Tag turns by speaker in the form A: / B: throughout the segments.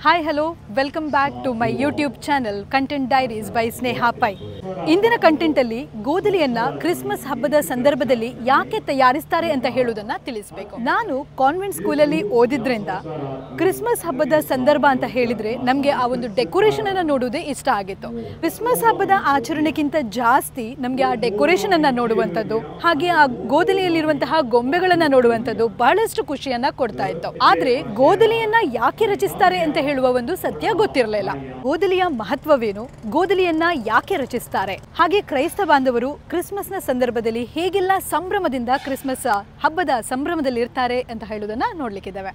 A: Hi hello welcome back to my YouTube channel content diaries by Sneha Pai. ಇಂದಿನ ಕಂಟೆಂಟಲ್ಲಿ ಗೋಧಲಿಯನ್ನ Christmas ಹಬ್ಬದ ಸಂದರ್ಭದಲ್ಲಿ ಯಾಕೆ ತಯಾರಿಸ್ತಾರೆ ಅಂತ ಹೇಳುವುದನ್ನ ತಿಳಿಸಬೇಕು. ನಾನು ಕಾನ್ವೆಂಟ್ ಸ್ಕೂಲಲ್ಲಿ ಓದಿದ್ರಿಂದ ಕ್ರಿಸ್ಮಸ್ ಹಬ್ಬದ ಸಂದರ್ಭ ಅಂತ ಹೇಳಿದ್ರೆ ನಮಗೆ ಆ ಒಂದು ಡೆಕೋರೇಷನ್ ಅನ್ನ ನೋಡುವುದೇ ಇಷ್ಟ ಆಗಿತ್ತು. ಕ್ರಿಸ್ಮಸ್ ಹಬ್ಬದ ಆಚರಣೆಗಿಂತ ಜಾಸ್ತಿ ನಮಗೆ ಆ ಡೆಕೋರೇಷನ್ ಅನ್ನ ನೋಡುವಂಥದ್ದು, ಹಾಗೆ ಆ ಗೋಧಲಿಯಲ್ಲಿರುವಂತಹ ಗೊಂಬೆಗಳನ್ನ ನೋಡುವಂಥದ್ದು ಬಹಳಷ್ಟು ಖುಷಿಯನ್ನ ಕೊಡ್ತಾ ಇತ್ತು. ಆದ್ರೆ ಗೋಧಲಿಯನ್ನ ಯಾಕೆ ರಚಿಸ್ತಾರೆ ಅಂತ ಹೇಳುವ ಒಂದು ಸತ್ಯ ಗೊತ್ತಿರಲಿಲ್ಲ. ಗೋಧಲಿಯ ಮಹತ್ವವೇನು, ಗೋಧಲಿಯನ್ನ ಯಾಕೆ ರಚಿಸ್ತಾರೆ, ಹಾಗೆ ಕ್ರೈಸ್ತ ಬಾಂಧವರು ಕ್ರಿಸ್ಮಸ್ನ ಸಂದರ್ಭದಲ್ಲಿ ಹೇಗೆಲ್ಲ ಸಂಭ್ರಮದಿಂದ ಕ್ರಿಸ್ಮಸ್ ಹಬ್ಬದ ಸಂಭ್ರಮದಲ್ಲಿ ಇರ್ತಾರೆ ಅಂತ ಹೇಳುವುದನ್ನ ನೋಡ್ಲಿಕ್ಕಿದ್ದೇವೆ.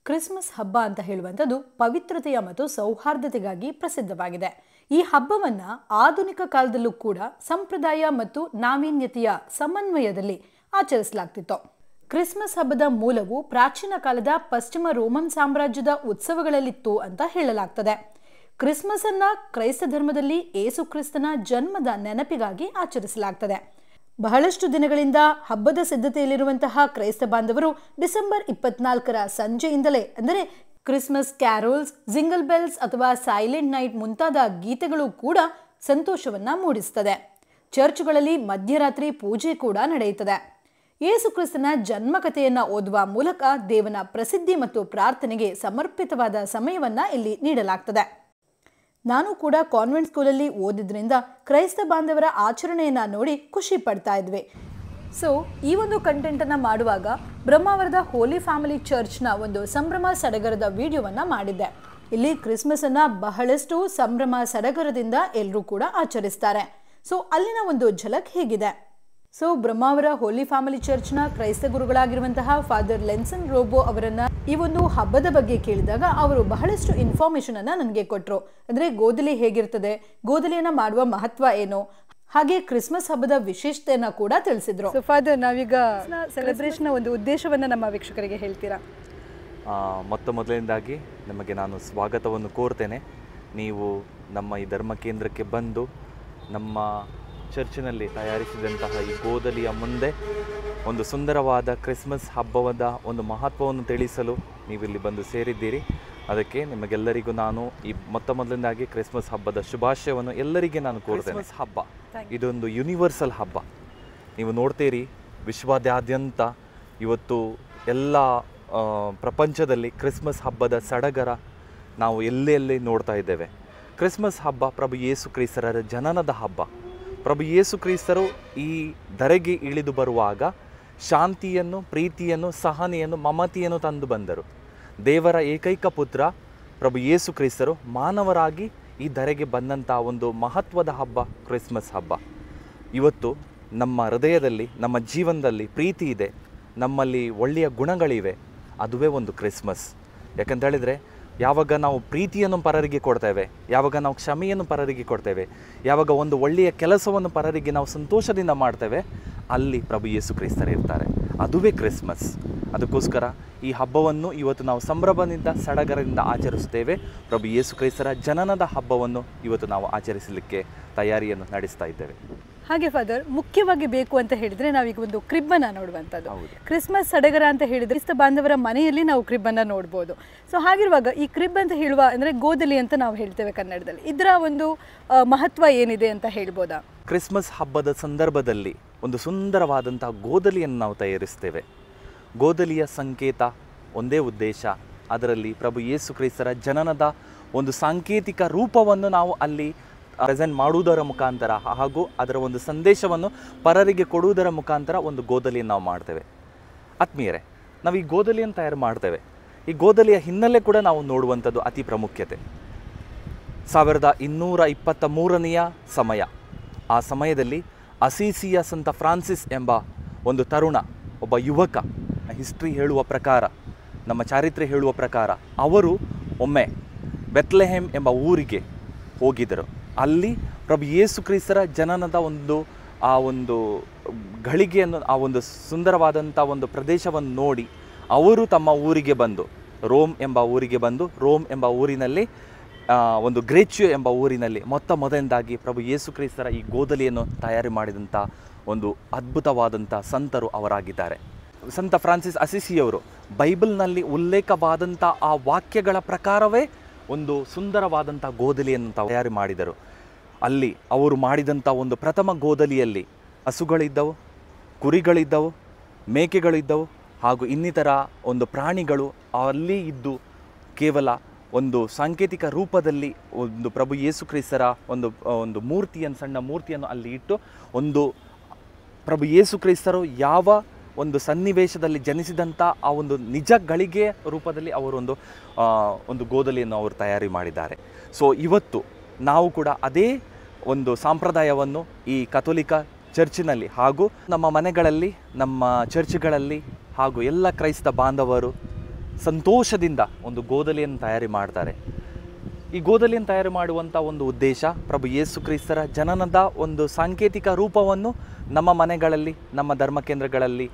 A: ಕ್ರಿಸ್ಮಸ್ ಹಬ್ಬ ಅಂತ ಹೇಳುವಂಥದ್ದು ಪವಿತ್ರತೆಯ ಮತ್ತು ಸೌಹಾರ್ದತೆಗಾಗಿ ಪ್ರಸಿದ್ಧವಾಗಿದೆ. ಈ ಹಬ್ಬವನ್ನ ಆಧುನಿಕ ಕಾಲದಲ್ಲೂ ಕೂಡ ಸಂಪ್ರದಾಯ ಮತ್ತು ನಾವೀನ್ಯತೆಯ ಸಮನ್ವಯದಲ್ಲಿ ಆಚರಿಸಲಾಗ್ತಿತ್ತು. ಕ್ರಿಸ್ಮಸ್ ಹಬ್ಬದ ಮೂಲವು ಪ್ರಾಚೀನ ಕಾಲದ ಪಶ್ಚಿಮ ರೋಮನ್ ಸಾಮ್ರಾಜ್ಯದ ಉತ್ಸವಗಳಲ್ಲಿತ್ತು ಅಂತ ಹೇಳಲಾಗ್ತದೆ. ಕ್ರಿಸ್ಮಸ್ ಅನ್ನ ಕ್ರೈಸ್ತ ಧರ್ಮದಲ್ಲಿ ಏಸು ಕ್ರಿಸ್ತನ ಜನ್ಮದ ನೆನಪಿಗಾಗಿ ಆಚರಿಸಲಾಗ್ತದೆ. ಬಹಳಷ್ಟು ದಿನಗಳಿಂದ ಹಬ್ಬದ ಸಿದ್ಧತೆಯಲ್ಲಿರುವಂತಹ ಕ್ರೈಸ್ತ ಬಾಂಧವರು ಡಿಸೆಂಬರ್ 24ರ ಸಂಜೆಯಿಂದಲೇ ಅಂದರೆ ಕ್ರಿಸ್ಮಸ್ ಕ್ಯಾರೋಲ್ಸ್, ಜಿಂಗಲ್ ಬೆಲ್ಸ್ ಅಥವಾ ಸೈಲೆಂಟ್ ನೈಟ್ ಮುಂತಾದ ಗೀತೆಗಳು ಕೂಡ ಸಂತೋಷವನ್ನ ಮೂಡಿಸ್ತದೆ. ಚರ್ಚ್ಗಳಲ್ಲಿ ಮಧ್ಯರಾತ್ರಿ ಪೂಜೆ ಕೂಡ ನಡೆಯುತ್ತದೆ. ಯೇಸು ಕ್ರಿಸ್ತನ ಜನ್ಮಕಥೆಯನ್ನ ಓದುವ ಮೂಲಕ ದೇವನ ಪ್ರಸಿದ್ಧಿ ಮತ್ತು ಪ್ರಾರ್ಥನೆಗೆ ಸಮರ್ಪಿತವಾದ ಸಮಯವನ್ನ ಇಲ್ಲಿ ನೀಡಲಾಗ್ತದೆ. ನಾನು ಕೂಡ ಕಾನ್ವೆಂಟ್ ಸ್ಕೂಲಲ್ಲಿ ಓದಿದ್ರಿಂದ ಕ್ರೈಸ್ತ ಬಾಂಧವರ ಆಚರಣೆಯನ್ನ ನೋಡಿ ಖುಷಿ ಪಡ್ತಾ ಇದ್ವಿ. ಸೊ ಈ ಒಂದು ಕಂಟೆಂಟನ್ನು ಮಾಡುವಾಗ ಬ್ರಹ್ಮಾವರದ ಹೋಲಿ ಫ್ಯಾಮಿಲಿ ಚರ್ಚ್ನ ಒಂದು ಸಂಭ್ರಮ ಸಡಗರದ ವಿಡಿಯೋವನ್ನ ಮಾಡಿದ್ದೆ. ಇಲ್ಲಿ ಕ್ರಿಸ್ಮಸ್ ಅನ್ನ ಬಹಳಷ್ಟು ಸಂಭ್ರಮ ಸಡಗರದಿಂದ ಎಲ್ಲರೂ ಕೂಡ ಆಚರಿಸ್ತಾರೆ. ಸೊ ಅಲ್ಲಿನ ಒಂದು ಝಲಕ್ ಹೇಗಿದೆ. ಸೊ ಬ್ರಹ್ಮಾವರ ಹೋಲಿ ಫ್ಯಾಮಿಲಿ ಚರ್ಚ್ನ ಕ್ರೈಸ್ತ ಗುರುಗಳಾಗಿರುವಂತಹ ಫಾದರ್ ಲೆನ್ಸನ್ ರೋಬೋ ಅವರನ್ನ ಈ ಒಂದು ಹಬ್ಬದ ಬಗ್ಗೆ ಕೇಳಿದಾಗ ಅವರು ಬಹಳಷ್ಟು ಇನ್ಫಾರ್ಮೇಶನ್ ಅನ್ನ ನನಗೆ ಕೊಟ್ಟರು. ಅಂದ್ರೆ ಗೋಧಲಿ ಹೇಗಿರ್ತದೆ, ಗೋಧಲಿಯನ್ನ ಮಾಡುವ ಮಹತ್ವ ಏನು, ಹಾಗೆ ಕ್ರಿಸ್ಮಸ್ ಹಬ್ಬದ ವಿಶೇಷತೆಯನ್ನ ಕೂಡ ತಿಳಿಸಿದ್ರು. ಸೊ ಫಾದರ್, ನಾವೀಗ ಸೆಲೆಬ್ರೇಷನ್ ಒಂದು ಉದ್ದೇಶವನ್ನ ನಮ್ಮ ವೀಕ್ಷಕರಿಗೆ ಹೇಳ್ತೀರಾ?
B: ಮೊದಲನೇದಾಗಿ ನಿಮಗೆ ನಾನು ಸ್ವಾಗತವನ್ನು ಕೋರ್ತೇನೆ. ನೀವು ನಮ್ಮ ಈ ಧರ್ಮ ಕೇಂದ್ರಕ್ಕೆ ಬಂದು ನಮ್ಮ ಚರ್ಚಿನಲ್ಲಿ ತಯಾರಿಸಿದಂತಹ ಈ ಗೋಧಲಿಯ ಮುಂದೆ ಒಂದು ಸುಂದರವಾದ ಕ್ರಿಸ್ಮಸ್ ಹಬ್ಬದ ಒಂದು ಮಹತ್ವವನ್ನು ತಿಳಿಸಲು ನೀವಿಲ್ಲಿ ಬಂದು ಸೇರಿದ್ದೀರಿ. ಅದಕ್ಕೆ ನಿಮಗೆಲ್ಲರಿಗೂ ನಾನು ಈ ಮೊದಲನೇದಾಗಿ ಕ್ರಿಸ್ಮಸ್ ಹಬ್ಬದ ಶುಭಾಶಯವನ್ನು ಎಲ್ಲರಿಗೆ ನಾನು ಕೋರ್ತೇನೆ. ಕ್ರಿಸ್ಮಸ್ ಹಬ್ಬ ಇದೊಂದು ಯೂನಿವರ್ಸಲ್ ಹಬ್ಬ. ನೀವು ನೋಡ್ತೀರಿ, ವಿಶ್ವಾದ್ಯಂತ ಇವತ್ತು ಎಲ್ಲ ಪ್ರಪಂಚದಲ್ಲಿ ಕ್ರಿಸ್ಮಸ್ ಹಬ್ಬದ ಸಡಗರ ನಾವು ಎಲ್ಲೆಲ್ಲಿ ನೋಡ್ತಾ ಇದ್ದೇವೆ. ಕ್ರಿಸ್ಮಸ್ ಹಬ್ಬ ಪ್ರಭು ಯೇಸು ಕ್ರಿಸ್ತರ ಜನನದ ಹಬ್ಬ. ಪ್ರಭು ಯೇಸು ಕ್ರಿಸ್ತರು ಈ ಧರೆಗೆ ಇಳಿದು ಬರುವಾಗ ಶಾಂತಿಯನ್ನು, ಪ್ರೀತಿಯನ್ನು, ಸಹನೆಯನ್ನು, ಮಮತೆಯನ್ನು ತಂದು ಬಂದರು. ದೇವರ ಏಕೈಕ ಪುತ್ರ ಪ್ರಭು ಯೇಸು ಕ್ರಿಸ್ತರು ಮಾನವರಾಗಿ ಈ ಧರೆಗೆ ಬಂದಂಥ ಒಂದು ಮಹತ್ವದ ಹಬ್ಬ ಕ್ರಿಸ್ಮಸ್ ಹಬ್ಬ. ಇವತ್ತು ನಮ್ಮ ಹೃದಯದಲ್ಲಿ, ನಮ್ಮ ಜೀವನದಲ್ಲಿ ಪ್ರೀತಿ ಇದೆ, ನಮ್ಮಲ್ಲಿ ಒಳ್ಳೆಯ ಗುಣಗಳಿವೆ, ಅದುವೇ ಒಂದು ಕ್ರಿಸ್ಮಸ್. ಯಾಕಂತ ಹೇಳಿದರೆ, ಯಾವಾಗ ನಾವು ಪ್ರೀತಿಯನ್ನು ಪರರಿಗೆ ಕೊಡ್ತೇವೆ, ಯಾವಾಗ ನಾವು ಕ್ಷಮೆಯನ್ನು ಪರರಿಗೆ ಕೊಡ್ತೇವೆ, ಯಾವಾಗ ಒಂದು ಒಳ್ಳೆಯ ಕೆಲಸವನ್ನು ಪರರಿಗೆ ನಾವು ಸಂತೋಷದಿಂದ ಮಾಡ್ತೇವೆ, ಅಲ್ಲಿ ಪ್ರಭು ಯೇಸು ಕ್ರಿಸ್ತರು ಇರ್ತಾರೆ. ಅದುವೇ ಕ್ರಿಸ್ಮಸ್. ಅದಕ್ಕೋಸ್ಕರ ಈ ಹಬ್ಬವನ್ನು ಇವತ್ತು ನಾವು ಸಂಭ್ರಮದಿಂದ ಸಡಗರದಿಂದ ಆಚರಿಸುತ್ತೇವೆ. ಪ್ರಭು ಯೇಸು ಕ್ರಿಸ್ತರ ಜನನದ ಹಬ್ಬವನ್ನು ಇವತ್ತು ನಾವು ಆಚರಿಸಲಿಕ್ಕೆ ತಯಾರಿಯನ್ನು ನಡೆಸ್ತಾ ಇದ್ದೇವೆ.
A: ಹಾಗೆ ಫಾದರ್, ಮುಖ್ಯವಾಗಿ ಬೇಕು ಅಂತ ಹೇಳಿದ್ರೆ ನಾವೀಗ ಒಂದು ಕ್ರಿಬ್ಬನ್ನ ನೋಡುವಂಥದ್ದು. ಕ್ರಿಸ್ಮಸ್ ಸಡಗರ ಅಂತ ಹೇಳಿದ್ರೆ ಕ್ರಿಸ್ತ ಬಾಂಧವರ ಮನೆಯಲ್ಲಿ ನಾವು ಕ್ರಿಬ್ಬನ್ನ ನೋಡ್ಬೋದು. ಸೊ ಹಾಗಿರುವಾಗ ಈ ಕ್ರಿಬ್ ಅಂತ ಹೇಳುವ ಅಂದರೆ ಗೋಧಲಿ ಅಂತ ನಾವು ಹೇಳ್ತೇವೆ ಕನ್ನಡದಲ್ಲಿ, ಇದರ ಒಂದು ಮಹತ್ವ ಏನಿದೆ ಅಂತ ಹೇಳ್ಬೋದಾ?
B: ಕ್ರಿಸ್ಮಸ್ ಹಬ್ಬದ ಸಂದರ್ಭದಲ್ಲಿ ಒಂದು ಸುಂದರವಾದಂತಹ ಗೋಧಲಿಯನ್ನು ನಾವು ತಯಾರಿಸ್ತೇವೆ. ಗೋಧಲಿಯ ಸಂಕೇತ ಒಂದೇ ಉದ್ದೇಶ, ಅದರಲ್ಲಿ ಪ್ರಭು ಯೇಸು ಕ್ರಿಸ್ತರ ಜನನದ ಒಂದು ಸಾಂಕೇತಿಕ ರೂಪವನ್ನು ನಾವು ಅಲ್ಲಿ ಪ್ರೆಸೆಂಟ್ ಮಾಡುವುದರ ಮುಖಾಂತರ ಹಾಗೂ ಅದರ ಒಂದು ಸಂದೇಶವನ್ನು ಪರರಿಗೆ ಕೊಡುವುದರ ಮುಖಾಂತರ ಒಂದು ಗೋಧಲಿಯನ್ನು ನಾವು ಮಾಡ್ತೇವೆ. ಆತ್ಮೀಯರೇ, ನಾವು ಈ ಗೋಧಲಿಯನ್ನು ತಯಾರು ಮಾಡ್ತೇವೆ. ಈ ಗೋಧಲಿಯ ಹಿನ್ನೆಲೆ ಕೂಡ ನಾವು ನೋಡುವಂಥದ್ದು ಅತಿ ಪ್ರಾಮುಖ್ಯತೆ. 1223ನೆಯ ಸಮಯ, ಆ ಸಮಯದಲ್ಲಿ ಅಸೀಸಿಯ ಸಂತ ಫ್ರಾನ್ಸಿಸ್ ಎಂಬ ಒಂದು ತರುಣ, ಒಬ್ಬ ಯುವಕ, ಹಿಸ್ಟ್ರಿ ಹೇಳುವ ಪ್ರಕಾರ, ನಮ್ಮ ಚಾರಿತ್ರ್ಯ ಹೇಳುವ ಪ್ರಕಾರ ಅವರು ಒಮ್ಮೆ ಬೆತ್ಲೆಹೇಮ್ ಎಂಬ ಊರಿಗೆ ಹೋಗಿದ್ದರು. ಅಲ್ಲಿ ಪ್ರಭು ಯೇಸು ಕ್ರಿಸ್ತರ ಜನನದ ಆ ಒಂದು ಘಳಿಗೆಯನ್ನು, ಆ ಒಂದು ಸುಂದರವಾದಂಥ ಒಂದು ಪ್ರದೇಶವನ್ನು ನೋಡಿ ಅವರು ತಮ್ಮ ಊರಿಗೆ ಬಂದು, ರೋಮ್ ಎಂಬ ಊರಿಗೆ ಬಂದು, ರೋಮ್ ಎಂಬ ಊರಿನಲ್ಲಿ ಒಂದು ಗ್ರೇಚ್ಯೋ ಎಂಬ ಊರಿನಲ್ಲಿ ಮೊದಲನೇದಾಗಿ ಪ್ರಭು ಯೇಸು ಕ್ರಿಸ್ತರ ಈ ಗೋಧಲಿಯನ್ನು ತಯಾರಿ ಮಾಡಿದಂಥ ಒಂದು ಅದ್ಭುತವಾದಂಥ ಸಂತರು ಅವರಾಗಿದ್ದಾರೆ. ಸಂತ ಫ್ರಾನ್ಸಿಸ್ ಅಸಿಸಿಯವರು ಬೈಬಲ್ನಲ್ಲಿ ಉಲ್ಲೇಖವಾದಂಥ ಆ ವಾಕ್ಯಗಳ ಪ್ರಕಾರವೇ ಒಂದು ಸುಂದರವಾದಂಥ ಗೋದಲಿಯನ್ನು ತಯಾರು ಮಾಡಿದರು. ಅಲ್ಲಿ ಅವರು ಮಾಡಿದಂಥ ಒಂದು ಪ್ರಥಮ ಗೋದಲಿಯಲ್ಲಿ ಹಸುಗಳಿದ್ದವು, ಕುರಿಗಳಿದ್ದವು, ಮೇಕೆಗಳಿದ್ದವು ಹಾಗೂ ಇನ್ನಿತರ ಒಂದು ಪ್ರಾಣಿಗಳು ಅಲ್ಲಿ ಇದ್ದು ಕೇವಲ ಒಂದು ಸಾಂಕೇತಿಕ ರೂಪದಲ್ಲಿ ಒಂದು ಪ್ರಭು ಯೇಸು ಕ್ರಿಸ್ತರ ಒಂದು ಮೂರ್ತಿಯನ್ನು, ಸಣ್ಣ ಮೂರ್ತಿಯನ್ನು ಅಲ್ಲಿ ಇಟ್ಟು ಒಂದು ಪ್ರಭು ಯೇಸು ಕ್ರಿಸ್ತರು ಯಾವ ಒಂದು ಸನ್ನಿವೇಶದಲ್ಲಿ ಜನಿಸಿದಂಥ ಆ ಒಂದು ನಿಜ ಗಳಿಗೆ ರೂಪದಲ್ಲಿ ಅವರೊಂದು ಒಂದು ಗೋದಲಿಯನ್ನು ಅವರು ತಯಾರಿ ಮಾಡಿದ್ದಾರೆ. ಸೊ ಇವತ್ತು ನಾವು ಕೂಡ ಅದೇ ಒಂದು ಸಂಪ್ರದಾಯವನ್ನು ಈ ಕಥೋಲಿಕ ಚರ್ಚಿನಲ್ಲಿ ಹಾಗೂ ನಮ್ಮ ಮನೆಗಳಲ್ಲಿ, ನಮ್ಮ ಚರ್ಚ್ಗಳಲ್ಲಿ ಹಾಗೂ ಎಲ್ಲ ಕ್ರೈಸ್ತ ಬಾಂಧವರು ಸಂತೋಷದಿಂದ ಒಂದು ಗೋದಲಿಯನ್ನು ತಯಾರಿ ಮಾಡ್ತಾರೆ. ಈ ಗೋದಲಿಯನ್ನು ತಯಾರು ಮಾಡುವಂಥ ಒಂದು ಉದ್ದೇಶ ಪ್ರಭು ಯೇಸು ಕ್ರಿಸ್ತರ ಜನನದ ಒಂದು ಸಾಂಕೇತಿಕ ರೂಪವನ್ನು ನಮ್ಮ ಮನೆಗಳಲ್ಲಿ, ನಮ್ಮ ಧರ್ಮ ಕೇಂದ್ರಗಳಲ್ಲಿ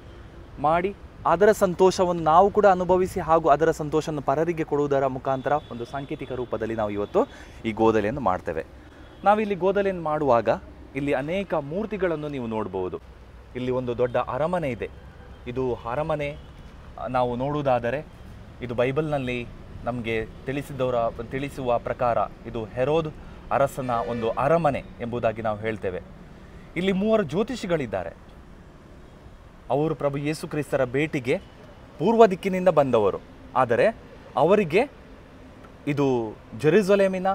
B: ಮಾಡಿ ಅದರ ಸಂತೋಷವನ್ನು ನಾವು ಕೂಡ ಅನುಭವಿಸಿ ಹಾಗೂ ಅದರ ಸಂತೋಷವನ್ನು ಪರರಿಗೆ ಕೊಡುವುದರ ಮುಖಾಂತರ ಒಂದು ಸಾಂಕೇತಿಕ ರೂಪದಲ್ಲಿ ನಾವು ಇವತ್ತು ಈ ಗೋದಲಿಯನ್ನು ಮಾಡ್ತೇವೆ. ನಾವಿಲ್ಲಿ ಗೋದಲಿಯನ್ನು ಮಾಡುವಾಗ ಇಲ್ಲಿ ಅನೇಕ ಮೂರ್ತಿಗಳನ್ನು ನೀವು ನೋಡ್ಬೋದು. ಇಲ್ಲಿ ಒಂದು ದೊಡ್ಡ ಅರಮನೆ ಇದೆ. ಇದು ಅರಮನೆ ನಾವು ನೋಡುವುದಾದರೆ ಇದು ಬೈಬಲ್ನಲ್ಲಿ ನಮಗೆ ತಿಳಿಸುವ ಪ್ರಕಾರ ಇದು ಹೆರೋದ್ ಅರಸನ ಒಂದು ಅರಮನೆ ಎಂಬುದಾಗಿ ನಾವು ಹೇಳ್ತೇವೆ. ಇಲ್ಲಿ 3 ಜ್ಯೋತಿಷಿಗಳಿದ್ದಾರೆ. ಅವರು ಪ್ರಭು ಯೇಸು ಕ್ರಿಸ್ತರ ಭೇಟಿಗೆ ಪೂರ್ವ ದಿಕ್ಕಿನಿಂದ ಬಂದವರು. ಆದರೆ ಅವರಿಗೆ ಇದು ಜೆರುಸಲೇಮಿನ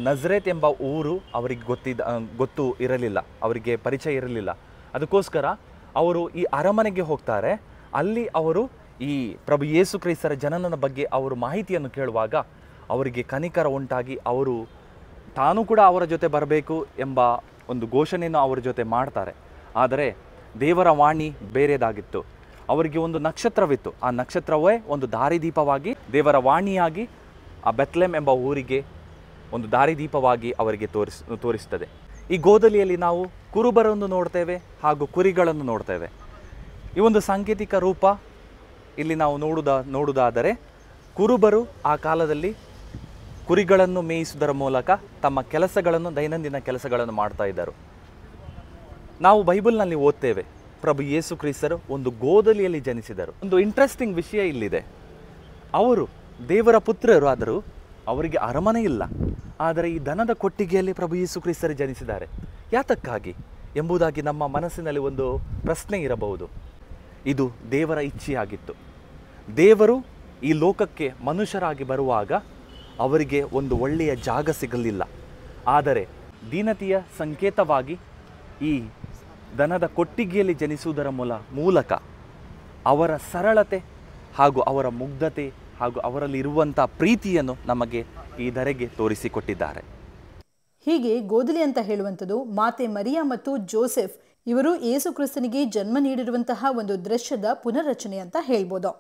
B: ನಜರೇತ್ ಎಂಬ ಊರು ಅವರಿಗೆ ಗೊತ್ತು ಇರಲಿಲ್ಲ, ಅವರಿಗೆ ಪರಿಚಯ ಇರಲಿಲ್ಲ. ಅದಕ್ಕೋಸ್ಕರ ಅವರು ಈ ಅರಮನೆಗೆ ಹೋಗ್ತಾರೆ. ಅಲ್ಲಿ ಅವರು ಈ ಪ್ರಭು ಯೇಸು ಕ್ರಿಸ್ತರ ಜನನದ ಬಗ್ಗೆ ಅವರು ಮಾಹಿತಿಯನ್ನು ಕೇಳುವಾಗ ಅವರಿಗೆ ಕನಿಕರ ಉಂಟಾಗಿ ಅವರು ತಾನೂ ಕೂಡ ಅವರ ಜೊತೆ ಬರಬೇಕು ಎಂಬ ಒಂದು ಘೋಷಣೆಯನ್ನು ಅವರ ಜೊತೆ ಮಾಡ್ತಾರೆ. ಆದರೆ ದೇವರ ವಾಣಿ ಬೇರೆದಾಗಿತ್ತು. ಅವರಿಗೆ ಒಂದು ನಕ್ಷತ್ರವಿತ್ತು. ಆ ನಕ್ಷತ್ರವೇ ಒಂದು ದಾರಿದೀಪವಾಗಿ, ದೇವರ ವಾಣಿಯಾಗಿ ಆ ಬೆತ್ಲೆಮ್ ಎಂಬ ಊರಿಗೆ ಒಂದು ದಾರಿದೀಪವಾಗಿ ಅವರಿಗೆ ತೋರಿಸ್ತದೆ. ಈ ಗೋದಲಿಯಲ್ಲಿ ನಾವು ಕುರುಬರನ್ನು ನೋಡ್ತೇವೆ ಹಾಗೂ ಕುರಿಗಳನ್ನು ನೋಡ್ತೇವೆ. ಈ ಒಂದು ಸಾಂಕೇತಿಕ ರೂಪ ಇಲ್ಲಿ ನಾವು ನೋಡುವುದಾದರೆ ಕುರುಬರು ಆ ಕಾಲದಲ್ಲಿ ಕುರಿಗಳನ್ನು ಮೇಯಿಸುವುದರ ಮೂಲಕ ತಮ್ಮ ಕೆಲಸಗಳನ್ನು, ದೈನಂದಿನ ಕೆಲಸಗಳನ್ನು ಮಾಡ್ತಾ ಇದ್ದರು. ನಾವು ಬೈಬಲ್ನಲ್ಲಿ ಓದ್ತೇವೆ ಪ್ರಭು ಯೇಸು ಕ್ರಿಸ್ತರು ಒಂದು ಗೋದಲಿಯಲ್ಲಿ ಜನಿಸಿದರು. ಒಂದು ಇಂಟ್ರೆಸ್ಟಿಂಗ್ ವಿಷಯ ಇಲ್ಲಿದೆ. ಅವರು ದೇವರ ಪುತ್ರರು ಆದರೂ ಅವರಿಗೆ ಅರಮನೆ ಇಲ್ಲ. ಆದರೆ ಈ ದನದ ಕೊಟ್ಟಿಗೆಯಲ್ಲಿ ಪ್ರಭು ಯೇಸು ಕ್ರಿಸ್ತರು ಜನಿಸಿದ್ದಾರೆ. ಯಾತಕ್ಕಾಗಿ ಎಂಬುದಾಗಿ ನಮ್ಮ ಮನಸ್ಸಿನಲ್ಲಿ ಒಂದು ಪ್ರಶ್ನೆ ಇರಬಹುದು. ಇದು ದೇವರ ಇಚ್ಛೆಯಾಗಿತ್ತು. ದೇವರು ಈ ಲೋಕಕ್ಕೆ ಮನುಷ್ಯರಾಗಿ ಬರುವಾಗ ಅವರಿಗೆ ಒಂದು ಒಳ್ಳೆಯ ಜಾಗ ಸಿಗಲಿಲ್ಲ. ಆದರೆ ದೀನತೆಯ ಸಂಕೇತವಾಗಿ ಈ ದನದ ಕೊಟ್ಟಿಗೆಯಲ್ಲಿ ಜನಿಸುವುದರ ಮೂಲಕ ಅವರ ಸರಳತೆ ಹಾಗೂ ಅವರ ಮುಗ್ಧತೆ ಹಾಗೂ ಅವರಲ್ಲಿ ಇರುವಂಥ ಪ್ರೀತಿಯನ್ನು ನಮಗೆ ಈ ಧರೆಗೆ ತೋರಿಸಿಕೊಟ್ಟಿದ್ದಾರೆ.
A: ಹೀಗೆ ಗೋದಲಿ ಅಂತ ಹೇಳುವಂಥದ್ದು ಮಾತೆ ಮರಿಯಾ ಮತ್ತು ಜೋಸೆಫ್ ಇವರು ಯೇಸು ಕ್ರಿಸ್ತನಿಗೆ ಜನ್ಮ ನೀಡಿರುವಂತಹ ಒಂದು ದೃಶ್ಯದ ಪುನರ್ರಚನೆ ಅಂತ ಹೇಳ್ಬೋದು.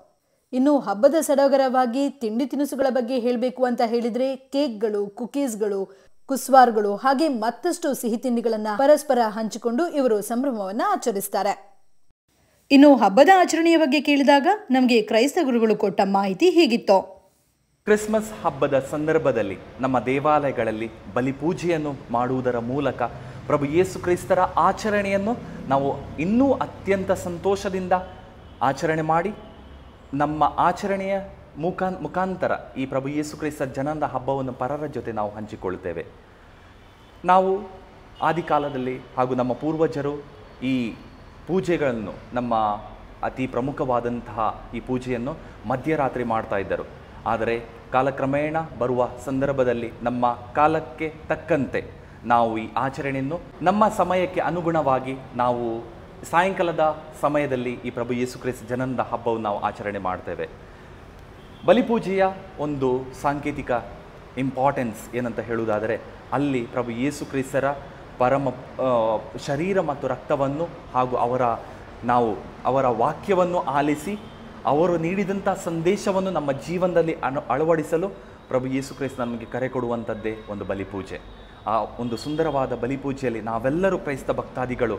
A: ಇನ್ನು ಹಬ್ಬದ ಸಡಗರವಾಗಿ ತಿಂಡಿ ತಿನಿಸುಗಳ ಬಗ್ಗೆ ಹೇಳಬೇಕು ಅಂತ ಹೇಳಿದ್ರೆ ಕೇಕ್ಗಳು, ಕುಕೀಸ್ಗಳು, ಕುಸ್ವಾರ್ಗಳು ಹಾಗೆ ಮತ್ತಷ್ಟು ಸಿಹಿ ತಿಂಡಿಗಳನ್ನ ಪರಸ್ಪರ ಹಂಚಿಕೊಂಡು ಇವರು ಸಂಭ್ರಮವನ್ನ ಆಚರಿಸ್ತಾರೆ. ಇನ್ನು ಹಬ್ಬದ ಆಚರಣೆಯ ಬಗ್ಗೆ ಕೇಳಿದಾಗ ನಮಗೆ ಕ್ರೈಸ್ತ ಗುರುಗಳು ಕೊಟ್ಟ ಮಾಹಿತಿ ಹೀಗಿತ್ತು.
B: ಕ್ರಿಸ್ಮಸ್ ಹಬ್ಬದ ಸಂದರ್ಭದಲ್ಲಿ ನಮ್ಮ ದೇವಾಲಯಗಳಲ್ಲಿ ಬಲಿಪೂಜೆಯನ್ನು ಮಾಡುವುದರ ಮೂಲಕ ಪ್ರಭು ಯೇಸು ಕ್ರಿಸ್ತರ ಆಚರಣೆಯನ್ನು ನಾವು ಇನ್ನೂ ಅತ್ಯಂತ ಸಂತೋಷದಿಂದ ಆಚರಣೆ ಮಾಡಿ ನಮ್ಮ ಆಚರಣೆಯ ಮುಖಾಂತರ ಈ ಪ್ರಭು ಯೇಸು ಕ್ರಿಸ್ತರ ಜನನದ ಹಬ್ಬವನ್ನು ಪರರ ಜೊತೆ ನಾವು ಹಂಚಿಕೊಳ್ಳುತ್ತೇವೆ. ನಾವು ಆದಿಕಾಲದಲ್ಲಿ ಹಾಗೂ ನಮ್ಮ ಪೂರ್ವಜರು ಈ ಪೂಜೆಗಳನ್ನು, ನಮ್ಮ ಅತಿ ಪ್ರಮುಖವಾದಂತಹ ಈ ಪೂಜೆಯನ್ನು ಮಧ್ಯರಾತ್ರಿ ಮಾಡ್ತಾ ಇದ್ದರು. ಆದರೆ ಕಾಲಕ್ರಮೇಣ ಬರುವ ಸಂದರ್ಭದಲ್ಲಿ ನಮ್ಮ ಕಾಲಕ್ಕೆ ತಕ್ಕಂತೆ ನಾವು ಈ ಆಚರಣೆಯನ್ನು ನಮ್ಮ ಸಮಯಕ್ಕೆ ಅನುಗುಣವಾಗಿ ನಾವು ಸಾಯಂಕಾಲದ ಸಮಯದಲ್ಲಿ ಈ ಪ್ರಭು ಯೇಸು ಕ್ರಿಸ್ತ ಜನನದ ಹಬ್ಬವನ್ನು ನಾವು ಆಚರಣೆ ಮಾಡ್ತೇವೆ. ಬಲಿಪೂಜೆಯ ಒಂದು ಸಾಂಕೇತಿಕ ಇಂಪಾರ್ಟೆನ್ಸ್ ಏನಂತ ಹೇಳುವುದಾದರೆ ಅಲ್ಲಿ ಪ್ರಭು ಯೇಸು ಕ್ರಿಸ್ತರ ಶರೀರ ಮತ್ತು ರಕ್ತವನ್ನು ಹಾಗೂ ಅವರ ವಾಕ್ಯವನ್ನು ಆಲಿಸಿ ಅವರು ನೀಡಿದಂಥ ಸಂದೇಶವನ್ನು ನಮ್ಮ ಜೀವನದಲ್ಲಿ ಅಳವಡಿಸಲು ಪ್ರಭು ಯೇಸು ಕ್ರಿಸ್ತ ನಮಗೆ ಕರೆ ಕೊಡುವಂಥದ್ದೇ ಒಂದು ಬಲಿಪೂಜೆ. ಆ ಒಂದು ಸುಂದರವಾದ ಬಲಿಪೂಜೆಯಲ್ಲಿ ನಾವೆಲ್ಲರೂ ಕ್ರೈಸ್ತ ಭಕ್ತಾದಿಗಳು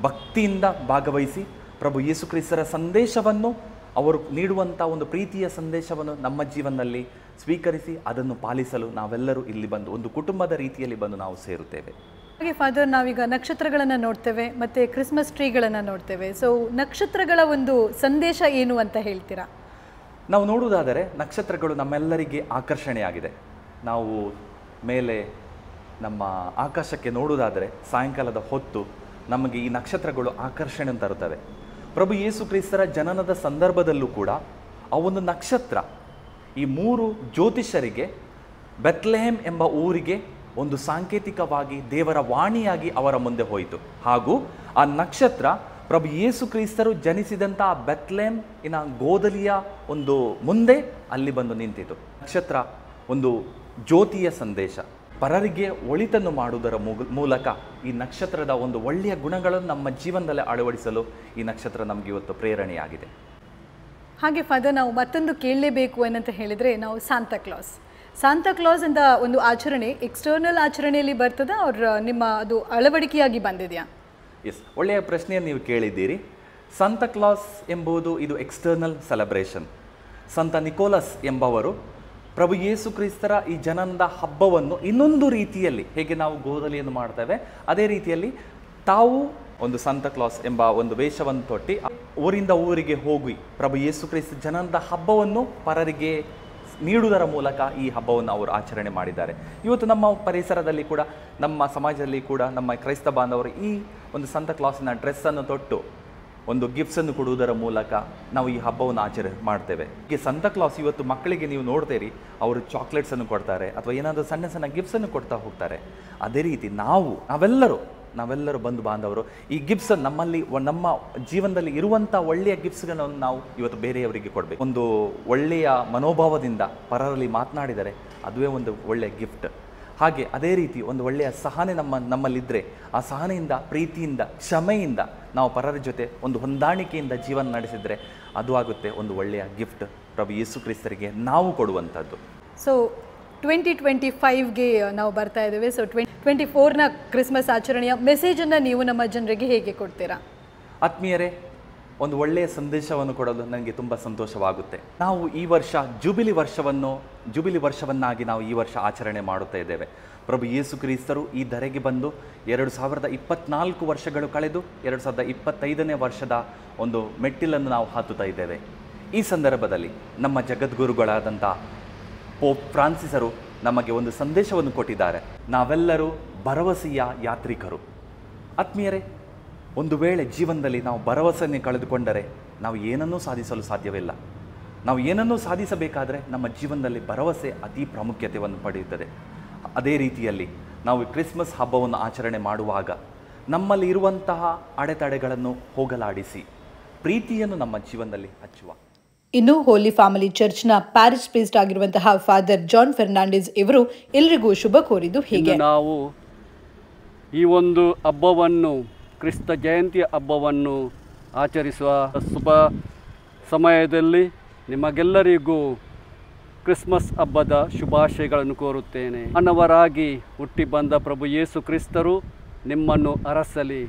B: ಭಕ್ತಿಯಿಂದ ಭಾಗವಹಿಸಿ ಪ್ರಭು ಯೇಸು ಕ್ರಿಸ್ತರ ಸಂದೇಶವನ್ನು, ಅವರು ನೀಡುವಂಥ ಒಂದು ಪ್ರೀತಿಯ ಸಂದೇಶವನ್ನು ನಮ್ಮ ಜೀವನದಲ್ಲಿ ಸ್ವೀಕರಿಸಿ ಅದನ್ನು ಪಾಲಿಸಲು ನಾವೆಲ್ಲರೂ ಇಲ್ಲಿ ಬಂದು ಒಂದು ಕುಟುಂಬದ ರೀತಿಯಲ್ಲಿ ಬಂದು ನಾವು ಸೇರುತ್ತೇವೆ.
A: ಹಾಗೆ ಫಾದರ್, ನಾವೀಗ ನಕ್ಷತ್ರಗಳನ್ನು ನೋಡ್ತೇವೆ ಮತ್ತು ಕ್ರಿಸ್ಮಸ್ ಟ್ರೀಗಳನ್ನು ನೋಡ್ತೇವೆ. ಸೊ ನಕ್ಷತ್ರಗಳ ಒಂದು ಸಂದೇಶ ಏನು ಅಂತ ಹೇಳ್ತೀರಾ?
B: ನಾವು ನೋಡುವುದಾದರೆ ನಕ್ಷತ್ರಗಳು ನಮ್ಮೆಲ್ಲರಿಗೆ ಆಕರ್ಷಣೆಯಾಗಿದೆ. ನಾವು ಮೇಲೆ ನಮ್ಮ ಆಕಾಶಕ್ಕೆ ನೋಡುವುದಾದರೆ ಸಾಯಂಕಾಲದ ಹೊತ್ತು ನಮಗೆ ಈ ನಕ್ಷತ್ರಗಳು ಆಕರ್ಷಣೆ ತರುತ್ತವೆ. ಪ್ರಭು ಯೇಸು ಕ್ರಿಸ್ತರ ಜನನದ ಸಂದರ್ಭದಲ್ಲೂ ಕೂಡ ಆ ಒಂದು ನಕ್ಷತ್ರ ಈ 3 ಜ್ಯೋತಿಷರಿಗೆ ಬೆತ್ಲೆಹೆಮ್ ಎಂಬ ಊರಿಗೆ ಒಂದು ಸಾಂಕೇತಿಕವಾಗಿ ದೇವರ ವಾಣಿಯಾಗಿ ಅವರ ಮುಂದೆ ಹೋಯಿತು. ಹಾಗೂ ಆ ನಕ್ಷತ್ರ ಪ್ರಭು ಯೇಸು ಕ್ರಿಸ್ತರು ಜನಿಸಿದಂಥ ಬೆತ್ಲೆಹೆಮ್ ಇನ ಗೋದಲಿಯ ಒಂದು ಮುಂದೆ ಅಲ್ಲಿ ಬಂದು ನಿಂತಿತು. ನಕ್ಷತ್ರ ಒಂದು ಜ್ಯೋತಿಯ ಸಂದೇಶ, ಪರರಿಗೆ ಒಳಿತನ್ನು ಮಾಡುವುದರ ಮೂಲಕ ಈ ನಕ್ಷತ್ರದ ಒಂದು ಒಳ್ಳೆಯ ಗುಣಗಳನ್ನು ನಮ್ಮ ಜೀವನದಲ್ಲಿ ಅಳವಡಿಸಲು ಈ ನಕ್ಷತ್ರ ನಮಗೆ ಇವತ್ತು ಪ್ರೇರಣೆಯಾಗಿದೆ.
A: ಹಾಗೆ ಫಾದರ್, ನಾವು ಮತ್ತೊಂದು ಕೇಳಲೇಬೇಕು ಏನಂತ ಹೇಳಿದರೆ, ನಾವು ಸಾಂತಾ ಕ್ಲಾಸ್ ಅಂತ ಒಂದು ಆಚರಣೆ ಎಕ್ಸ್ಟರ್ನಲ್ ಆಚರಣೆಯಲ್ಲಿ ಬರ್ತದಾ ಅವ್ರ ನಿಮ್ಮ ಅದು ಅಳವಡಿಕೆಯಾಗಿ ಬಂದಿದೆಯಾ?
B: ಎಸ್, ಒಳ್ಳೆಯ ಪ್ರಶ್ನೆಯನ್ನು ನೀವು ಕೇಳಿದ್ದೀರಿ. ಸಾಂತಾ ಕ್ಲಾಸ್ ಎಂಬುದು ಇದು ಎಕ್ಸ್ಟರ್ನಲ್ ಸೆಲೆಬ್ರೇಷನ್. ಸಂತ ನಿಕೋಲಸ್ ಎಂಬವರು ಪ್ರಭು ಯೇಸು ಕ್ರಿಸ್ತರ ಈ ಜನನದ ಹಬ್ಬವನ್ನು ಇನ್ನೊಂದು ರೀತಿಯಲ್ಲಿ, ಹೇಗೆ ನಾವು ಗೋದಲಿಯನ್ನು ಮಾಡ್ತೇವೆ ಅದೇ ರೀತಿಯಲ್ಲಿ ತಾವು ಒಂದು ಸಾಂತಾ ಕ್ಲಾಸ್ ಎಂಬ ಒಂದು ವೇಷವನ್ನು ತೊಟ್ಟಿ ಊರಿಂದ ಊರಿಗೆ ಹೋಗಿ ಪ್ರಭು ಯೇಸು ಕ್ರಿಸ್ತ ಜನನದ ಹಬ್ಬವನ್ನು ಪರರಿಗೆ ನೀಡುವುದರ ಮೂಲಕ ಈ ಹಬ್ಬವನ್ನು ಅವರು ಆಚರಣೆ ಮಾಡಿದ್ದಾರೆ. ಇವತ್ತು ನಮ್ಮ ಪರಿಸರದಲ್ಲಿ ಕೂಡ, ನಮ್ಮ ಸಮಾಜದಲ್ಲಿ ಕೂಡ ನಮ್ಮ ಕ್ರೈಸ್ತ ಬಾಂಧವರು ಈ ಒಂದು ಸಾಂತಾ ಕ್ಲಾಸಿನ ಡ್ರೆಸ್ಸನ್ನು ತೊಟ್ಟು ಒಂದು ಗಿಫ್ಟ್ಸನ್ನು ಕೊಡುವುದರ ಮೂಲಕ ನಾವು ಈ ಹಬ್ಬವನ್ನು ಆಚರಣೆ ಮಾಡ್ತೇವೆ. ಈ ಸಾಂತಾ ಕ್ಲಾಸ್ ಇವತ್ತು ಮಕ್ಕಳಿಗೆ ನೀವು ನೋಡ್ತೀರಿ, ಅವರು ಚಾಕ್ಲೇಟ್ಸನ್ನು ಕೊಡ್ತಾರೆ ಅಥವಾ ಏನಾದರೂ ಸಣ್ಣ ಸಣ್ಣ ಗಿಫ್ಟ್ಸನ್ನು ಕೊಡ್ತಾ ಹೋಗ್ತಾರೆ. ಅದೇ ರೀತಿ ನಾವೆಲ್ಲರೂ ಬಂಧು ಬಾಂಧವರು ಈ ಗಿಫ್ಟ್ಸ್ ನಮ್ಮಲ್ಲಿ ನಮ್ಮ ಜೀವನದಲ್ಲಿ ಇರುವಂಥ ಒಳ್ಳೆಯ ಗಿಫ್ಟ್ಸ್ಗಳನ್ನು ನಾವು ಇವತ್ತು ಬೇರೆಯವರಿಗೆ ಕೊಡಬೇಕು. ಒಂದು ಒಳ್ಳೆಯ ಮನೋಭಾವದಿಂದ ಪರರಲ್ಲಿ ಮಾತನಾಡಿದರೆ ಅದುವೇ ಒಂದು ಒಳ್ಳೆಯ ಗಿಫ್ಟ್. ಹಾಗೆ ಅದೇ ರೀತಿ ಒಂದು ಒಳ್ಳೆಯ ಸಹನೆ ನಮ್ಮಲ್ಲಿದ್ದರೆ ಆ ಸಹನೆಯಿಂದ, ಪ್ರೀತಿಯಿಂದ, ಕ್ಷಮೆಯಿಂದ ನಾವು ಪರರ ಜೊತೆ ಒಂದು ಹೊಂದಾಣಿಕೆಯಿಂದ ಜೀವನ ನಡೆಸಿದರೆ ಅದು ಆಗುತ್ತೆ ಒಂದು ಒಳ್ಳೆಯ ಗಿಫ್ಟ್ ಪ್ರಭು ಯೇಸು ಕ್ರಿಸ್ತರಿಗೆ ನಾವು ಕೊಡುವಂಥದ್ದು.
A: ಸೊ 2025ಗೆ ನಾವು ಬರ್ತಾ ಇದ್ದೇವೆ. ಸೊ 2024ನ ಕ್ರಿಸ್ಮಸ್ ಆಚರಣೆಯ ಮೆಸೇಜನ್ನು ನೀವು ನಮ್ಮ ಜನರಿಗೆ ಹೇಗೆ ಕೊಡ್ತೀರಾ?
B: ಆತ್ಮೀಯರೇ, ಒಂದು ಒಳ್ಳೆಯ ಸಂದೇಶವನ್ನು ಕೊಡಲು ನನಗೆ ತುಂಬ ಸಂತೋಷವಾಗುತ್ತೆ. ನಾವು ಈ ವರ್ಷ ಜುಬಿಲಿ ವರ್ಷವನ್ನಾಗಿ ನಾವು ಈ ವರ್ಷ ಆಚರಣೆ ಮಾಡುತ್ತಾ ಇದ್ದೇವೆ. ಪ್ರಭು ಯೇಸು ಕ್ರಿಸ್ತರು ಈ ಧರೆಗೆ ಬಂದು 2024 ವರ್ಷಗಳು ಕಳೆದು 2025ನೇ ವರ್ಷದ ಒಂದು ಮೆಟ್ಟಿಲನ್ನು ನಾವು ಹತ್ತುತ್ತಾ ಇದ್ದೇವೆ. ಈ ಸಂದರ್ಭದಲ್ಲಿ ನಮ್ಮ ಜಗದ್ಗುರುಗಳಾದಂಥ ಪೋಪ್ ಫ್ರಾನ್ಸಿಸರು ನಮಗೆ ಒಂದು ಸಂದೇಶವನ್ನು ಕೊಟ್ಟಿದ್ದಾರೆ. ನಾವೆಲ್ಲರೂ ಭರವಸೆಯ ಯಾತ್ರಿಕರು. ಆತ್ಮೀಯರೇ, ಒಂದು ವೇಳೆ ಜೀವನದಲ್ಲಿ ನಾವು ಭರವಸೆಯನ್ನು ಕಳೆದುಕೊಂಡರೆ ನಾವು ಏನನ್ನೂ ಸಾಧಿಸಲು ಸಾಧ್ಯವಿಲ್ಲ. ನಾವು ಏನನ್ನೂ ಸಾಧಿಸಬೇಕಾದರೆ ನಮ್ಮ ಜೀವನದಲ್ಲಿ ಭರವಸೆ ಅತಿ ಪ್ರಾಮುಖ್ಯತೆಯನ್ನು ಪಡೆಯುತ್ತದೆ. ಅದೇ ರೀತಿಯಲ್ಲಿ ನಾವು ಕ್ರಿಸ್ಮಸ್ ಹಬ್ಬವನ್ನು ಆಚರಣೆ ಮಾಡುವಾಗ ನಮ್ಮಲ್ಲಿ ಇರುವಂತಹ ಅಡೆತಡೆಗಳನ್ನು ಹೋಗಲಾಡಿಸಿ ಪ್ರೀತಿಯನ್ನು ನಮ್ಮ ಜೀವನದಲ್ಲಿ ಹಚ್ಚುವ.
A: ಇನ್ನು ಹೋಲಿ ಫ್ಯಾಮಿಲಿ ಚರ್ಚ್ನ ಪ್ಯಾರಿಷ್ ಪ್ರೀಸ್ಟ್ ಆಗಿರುವಂತಹ ಫಾದರ್ ಜಾನ್ ಫೆರ್ನಾಂಡಿಸ್ ಇವರು ಎಲ್ಲರಿಗೂ ಶುಭ ಕೋರಿದ್ದು ಹೀಗೆ:
C: ನಾವು ಈ ಒಂದು ಹಬ್ಬವನ್ನು, ಕ್ರಿಸ್ತ ಜಯಂತಿಯ ಹಬ್ಬವನ್ನು ಆಚರಿಸುವ ಶುಭ ಸಮಯದಲ್ಲಿ ನಿಮಗೆಲ್ಲರಿಗೂ ಕ್ರಿಸ್ಮಸ್ ಹಬ್ಬದ ಶುಭಾಶಯಗಳನ್ನು ಕೋರುತ್ತೇನೆ. ಮಾನವರಾಗಿ ಹುಟ್ಟಿ ಬಂದ ಪ್ರಭು ಯೇಸು ಕ್ರಿಸ್ತರು ನಿಮ್ಮನ್ನು ಅರಸಲಿ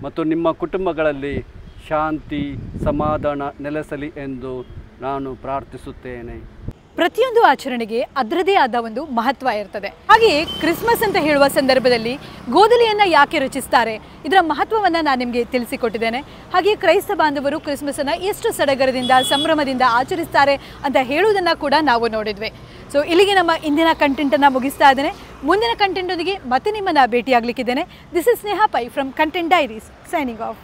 C: ಮತ್ತು ನಿಮ್ಮ ಕುಟುಂಬಗಳಲ್ಲಿ ಶಾಂತಿ ಸಮಾಧಾನ ನೆಲೆಸಲಿ ಎಂದು ನಾನು ಪ್ರಾರ್ಥಿಸುತ್ತೇನೆ.
A: ಪ್ರತಿಯೊಂದು ಆಚರಣೆಗೆ ಅದರದೇ ಆದ ಒಂದು ಮಹತ್ವ ಇರ್ತದೆ. ಹಾಗೆಯೇ ಕ್ರಿಸ್ಮಸ್ ಅಂತ ಹೇಳುವ ಸಂದರ್ಭದಲ್ಲಿ ಗೋದಲಿಯನ್ನು ಯಾಕೆ ರಚಿಸ್ತಾರೆ, ಇದರ ಮಹತ್ವವನ್ನು ನಾನು ನಿಮಗೆ ತಿಳಿಸಿಕೊಟ್ಟಿದ್ದೇನೆ. ಹಾಗೆಯೇ ಕ್ರೈಸ್ತ ಬಾಂಧವರು ಕ್ರಿಸ್ಮಸನ್ನು ಎಷ್ಟು ಸಡಗರದಿಂದ ಸಂಭ್ರಮದಿಂದ ಆಚರಿಸ್ತಾರೆ ಅಂತ ಹೇಳುವುದನ್ನು ಕೂಡ ನಾವು ನೋಡಿದ್ವಿ. ಸೊ ಇಲ್ಲಿಗೆ ನಮ್ಮ ಇಂದಿನ ಕಂಟೆಂಟನ್ನು ಮುಗಿಸ್ತಾ ಇದ್ದೇನೆ. ಮುಂದಿನ ಕಂಟೆಂಟೊಂದಿಗೆ ಮತ್ತೆ ನಿಮ್ಮನ್ನು ಭೇಟಿಯಾಗಲಿಕ್ಕಿದ್ದೇನೆ. This is Sneha Pai from content diaries, signing of.